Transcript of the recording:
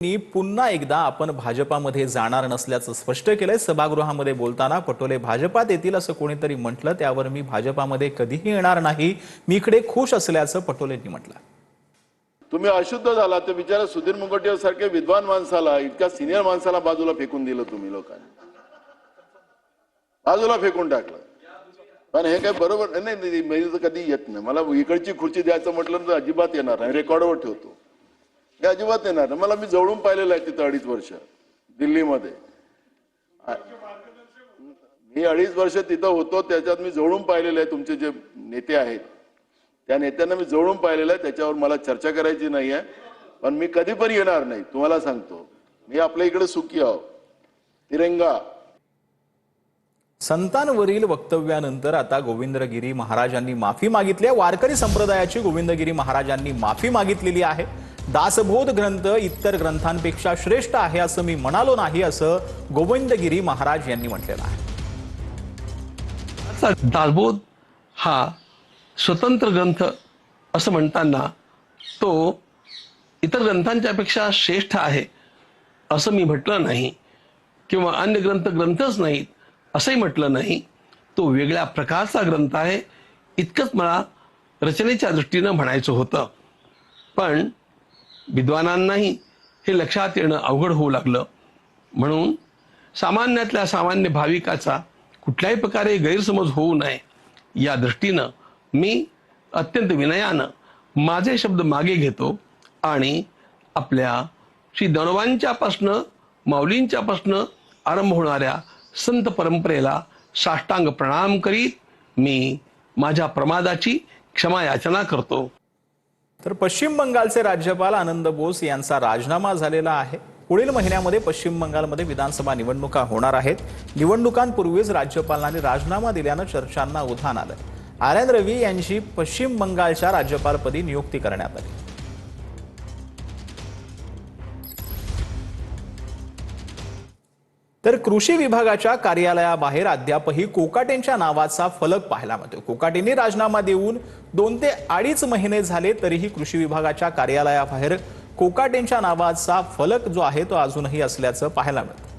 पुन्हा एकदा आपण भाजपामध्ये जाणार नसल्याचं स्पष्ट केलंय। सभागृहामध्ये बोलताना पटोले भाजपात येतील असं कोणीतरी म्हटलं, त्यावर मी भाजपामध्ये कधीही येणार नाही, मी इकडे खुश असल्याचं पटोलेंनी म्हटलं। तुम्ही अशुद्ध झाला तर बिचारा सुधीर मुनगंटीवार सारखे विद्वान माणसाला, इतक्या सिनियर माणसाला बाजूला फेकून दिलं तुम्ही लोकांनी, बाजूला फेकून टाकलं। पण हे काय बरोबर नाही, मी तर कधी येत नाही। मला इकडची खुर्ची द्यायचं म्हटलं तर अजिबात येणार नाही, रेकॉर्डवर ठेवतो, हे अजिबात येणार नाही। मला मी जवळून पाहिलेलं आहे तिथं 2.5 वर्ष दिल्लीमध्ये, मी 2.5 वर्ष तिथं होतो, त्याच्यात मी जवळून पाहिलेलं आहे। तुमचे जे नेते आहेत त्या नेत्यांना मी जवळून पाहिलेलं आहे, त्याच्यावर मला चर्चा करायची नाही आहे, पण मी कधी पण येणार नाही, तुम्हाला सांगतो। मी आपल्या इकडे सुखी आहो, तिरंगा। संतांवरील वक्तव्यानंतर आता गोविंदगिरी महाराजांनी माफी मागितली आहे। वारकरी संप्रदायाची गोविंदगिरी महाराजांनी माफी मागितलेली आहे। दासबोध ग्रंथ इतर ग्रंथांपेक्षा श्रेष्ठ आहे असं मी म्हणालो नाही, असं गोविंदगिरी महाराज यांनी म्हटलेलं आहे। दासबोध हा स्वतंत्र ग्रंथ असं म्हणताना तो इतर ग्रंथांच्या पेक्षा श्रेष्ठ आहे असं मी म्हटलं नाही, किंवा अन्य ग्रंथच नाहीत असंही म्हटलं नाही। तो वेगळ्या प्रकारचा ग्रंथ आहे इतकंच मला रचनेच्या दृष्टीनं म्हणायचं होतं। पण विद्वानांनाही हे लक्षात येणं अवघड होऊ लागलं, म्हणून सामान्यातल्या सामान्य भाविकाचा कुठल्याही प्रकारे गैरसमज होऊ नये या दृष्टीनं मी अत्यंत विनयानं माझे शब्द मागे घेतो आणि आपल्या श्री दणवांच्यापासनं माऊलींच्यापासनं आरंभ होणाऱ्या संत परंपरेला साष्टांग प्रणाम करीत मी माझ्या प्रमादाची क्षमा याचना करतो। तर पश्चिम बंगालचे राज्यपाल आनंद बोस यांचा राजीनामा झालेला आहे। पुढील महिन्यामध्ये पश्चिम बंगालमध्ये विधानसभा निवडणुका होणार आहेत। निवडणुकांपूर्वीच राज्यपालांनी राजीनामा दिल्यानं चर्चांना उधाण आलं। आर.एन. रवी यांची पश्चिम बंगालच्या राज्यपालपदी नियुक्ती करण्यात आली। तर कृषी विभागाच्या कार्यालयाबाहेर अद्यापही कोकाटेंच्या नावाचा फलक पाहायला मिळतो। कोकाटेंनी राजीनामा देऊन 2 ते 2.5 महिने झाले, तरीही कृषी विभागाच्या कार्यालयाबाहेर कोकाटेंच्या नावाचा फलक जो आहे तो अजूनही असल्याचं पाहायला मिळतं।